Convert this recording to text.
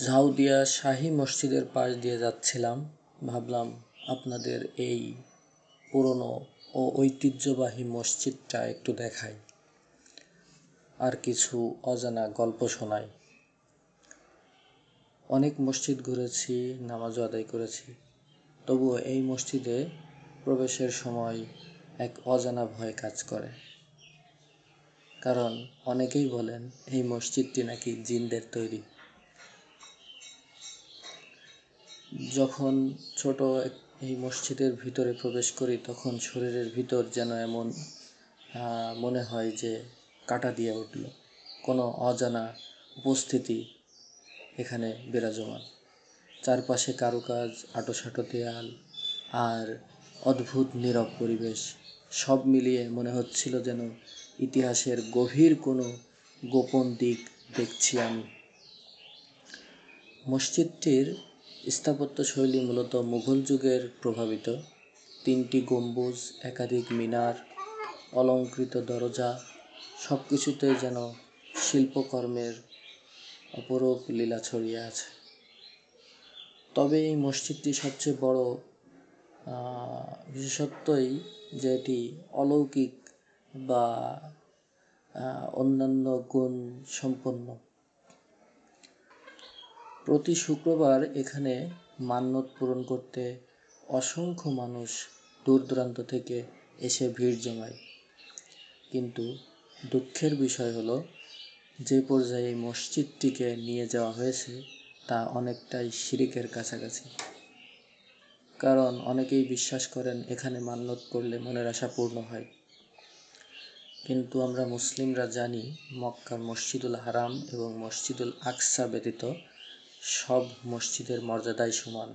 ঝাউদিয়া শাহী মসজিদের পাশ দিয়ে যাচ্ছিলাম, ভাবলাম আপনাদের এই পুরনো ও ঐতিহ্যবাহী মসজিদটা একটু দেখাই, আর কিছু অজানা গল্প শোনাই। অনেক মসজিদ ঘুরেছি, নামাজও আদায় করেছি, তবুও এই মসজিদে প্রবেশের সময় এক অজানা ভয় কাজ করে। কারণ অনেকেই বলেন এই মসজিদটি নাকি জিনদের তৈরি। যখন ছোট এই মসজিদের ভিতরে প্রবেশ করি, তখন শরীরের ভিতর যেন এমন মনে হয় যে কাঁটা দিয়ে উঠল। কোনো অজানা উপস্থিতি এখানে বিরাজমান। চারপাশে কারুকাজ, আঁটোসাঁটো দেয়াল আর অদ্ভুত নীরব পরিবেশ, সব মিলিয়ে মনে হচ্ছিল যেন ইতিহাসের গভীর কোনো গোপন দিক দেখছি আমি। মসজিদটির স্থাপত্যশৈলী মূলত মুঘল যুগের প্রভাবিত। 3টি গম্বুজ, একাধিক মিনার, অলংকৃত দরজা, সব কিছুতেই যেন শিল্পকর্মের অপরূপ লীলা ছড়িয়ে আছে। তবে এই মসজিদটি সবচেয়ে বড় বিশেষত্বই যে এটি অলৌকিক বা অন্যান্য গুণ সম্পন্ন। প্রতি শুক্রবার এখানে মান্যত পূরণ করতে অসংখ্য মানুষ দূর দূরান্ত থেকে এসে ভিড় জমায়। কিন্তু দুঃখের বিষয় হলো, যে পর্যায়ে এই মসজিদটিকে নিয়ে যাওয়া হয়েছে তা অনেকটাই শিরকের কাছাকাছি। কারণ অনেকেই বিশ্বাস করেন এখানে মান্যত করলে মনের আশা পূর্ণ হয়। কিন্তু আমরা মুসলিমরা জানি, মক্কার মসজিদুল হারাম এবং মসজিদুল আকসা ব্যতীত সব মসজিদের মর্যাদাই সমান।